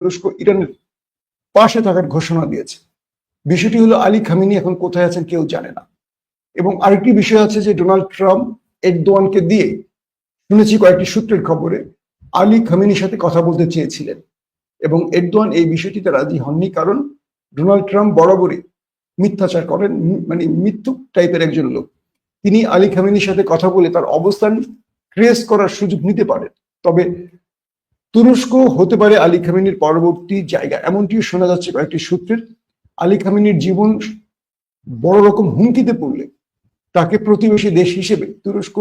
তুরস্ক ইরানের পাশে থাকার ঘোষণা দিয়েছে। বিষয়টি হলো আলী খামেনি এখন কোথায় আছেন কেউ জানে না। এবং আরেকটি বিষয় আছে যে ডোনাল্ড ট্রাম্প এরদোয়ানকে দিয়ে, শুনেছি কয়েকটি সূত্রের খবরে, আলী খামেনির সাথে কথা বলতে চেয়েছিলেন এবং এরদোয়ান এই বিষয়টিতে রাজি হননি, কারণ ডোনাল্ড ট্রাম্প বরাবরই মিথ্যাচার করেন, মানে মৃত্যু টাইপের একজন লোক। তিনি আলী খামেনির সাথে কথা বলে তার অবস্থান ট্রেস করার সুযোগ নিতে পারেন। তবে তুরস্ক হতে পারে আলী খামেনির পরবর্তী জায়গা, এমনটিও শোনা যাচ্ছে কয়েকটি সূত্রের। আলী খামেনির জীবন বড় রকম হুমকিতে পড়লে তাকে প্রতিবেশী দেশ হিসেবে তুরস্ক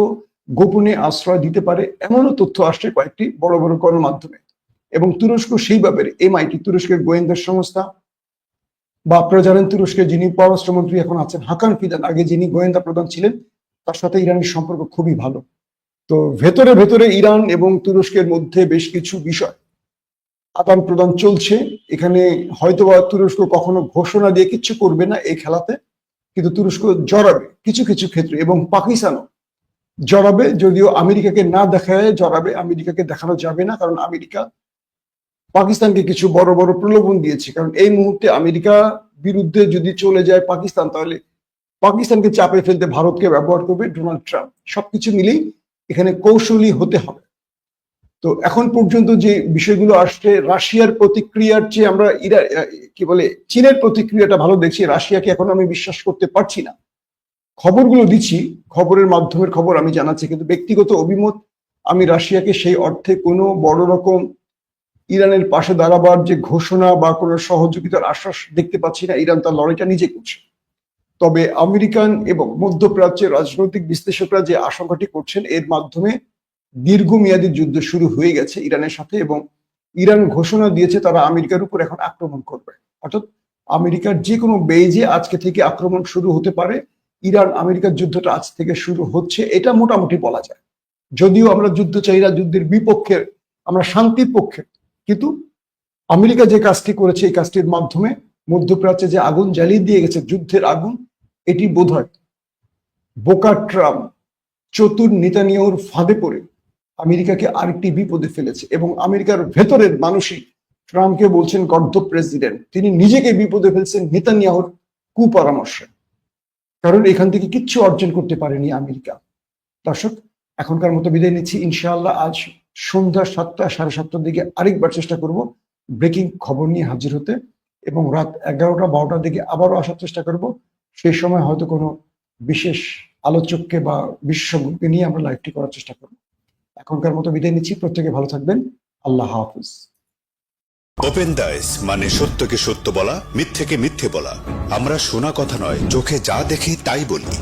গোপনে আশ্রয় দিতে পারে, এমনও তথ্য আসছে কয়েকটি বড় বড় গণমাধ্যমে। এবং তুরস্ক সেই ব্যাপারে এমআইটি, তুরস্কের গোয়েন্দা সংস্থা, বা আপনারা জানেন তুরস্কের যিনি পররাষ্ট্রমন্ত্রী এখন আছেন হাকান ফিদান, আগে যিনি গোয়েন্দা প্রধান ছিলেন, তার সাথে ইরানের সম্পর্ক খুবই ভালো। তো ভেতরে ভেতরে ইরান এবং তুরস্কের মধ্যে বেশ কিছু বিষয় আদান প্রদান চলছে। এখানে হয়তোবা তুরস্ক কখনো ঘোষণা দিয়ে কিচ্ছু করবে না এই খেলাতে, কিন্তু তুরস্ক জড়াবে কিছু কিছু ক্ষেত্রে, এবং পাকিস্তানও জড়াবে, যদিও আমেরিকাকে না দেখায় জড়াবে। আমেরিকাকে দেখানো যাবে না, কারণ আমেরিকা পাকিস্তানকে কিছু বড় বড় প্রলোভন দিয়েছে। কারণ এই মুহূর্তে আমেরিকা বিরুদ্ধে যদি চলে যায় পাকিস্তান, তাহলে পাকিস্তানকে চাপে ফেলতে ভারতকে ব্যবহার করবে ডোনাল্ড ট্রাম্প। সবকিছু মিলেই এখানে কৌশলী হতে হবে। তো এখন পর্যন্ত যে বিষয়গুলো আসছে, রাশিয়ার প্রতিক্রিয়ার চেয়ে আমরা চীনের প্রতিক্রিয়াটা ভালো দেখছি। রাশিয়াকে এখন আমি বিশ্বাস করতে পারছি না। খবরগুলো দিচ্ছি, খবরের মাধ্যমের খবর আমি জানাচ্ছি, কিন্তু ব্যক্তিগত অভিমত, আমি রাশিয়াকে সেই অর্থে কোনো বড় রকম ইরানের পাশে দাঁড়াবার যে ঘোষণা বা কোনো সহযোগিতার আশ্বাস দেখতে পাচ্ছি না। ইরান তার লড়াইটা নিজে করছে। তবে আমেরিকান এবং মধ্যপ্রাচ্যের রাজনৈতিক বিশ্লেষকরা যে আশঙ্কাটি করছেন, এর মাধ্যমে দীর্ঘমেয়াদী যুদ্ধ শুরু হয়ে গেছে ইরানের সাথে, এবং ইরান ঘোষণা দিয়েছে তারা আমেরিকার উপর এখন আক্রমণ করবে। অর্থাৎ আমেরিকার যে কোনো বেইজে আজকে থেকে আক্রমণ শুরু হতে পারে। ইরান আমেরিকার যুদ্ধটা আজ থেকে শুরু হচ্ছে, এটা মোটামুটি বলা যায়। যদিও আমরা যুদ্ধ চাই না, যুদ্ধের বিপক্ষে, আমরা শান্তির পক্ষে, কিন্তু আমেরিকা যে কাজটি করেছে এই কাজটির মাধ্যমে মধ্যপ্রাচ্যে যে আগুন জ্বালিয়ে দিয়ে গেছে, যুদ্ধের আগুন, এটি বোধহয় বোকা ট্রাম্প চতুর নেতানিয়াহুর ফাঁদে পড়ে আমেরিকাকে আরেকটি বিপদে ফেলেছে। এবং আমেরিকার ভেতরের মানুষই ট্রাম্পকে বলছেন গর্দ প্রেসিডেন্ট। তিনি নিজেকে বিপদে ফেলছেন নেতানিয়াহুর কুপরামর্শে, কারণ এখান থেকে কিচ্ছু অর্জন করতে পারেনি আমেরিকা। দর্শক, এখনকার মতো বিদায় নিচ্ছি। ইনশাআল্লাহ আজ সন্ধ্যা 7টা, 7:30টার দিকে আরেকবার চেষ্টা করব ব্রেকিং খবর নিয়ে হাজির হতে, এবং রাত 11টা, 12টার দিকে আবারও আসার চেষ্টা করব। সেই সময় হয়তো কোনো বিশেষ আলোচককে বা বিশেষজ্ঞকে নিয়ে আমরা লাইভটি করার চেষ্টা করব। এখনকার মতো বিদায় নিচ্ছি। প্রত্যেকে ভালো থাকবেন। আল্লাহ হাফিজ। ওপেন দাইস মানে সত্যকে সত্য বলা, মিথ্যেকে মিথ্যে বলা। আমরা শোনা কথা নয়, চোখে যা দেখি তাই বলি।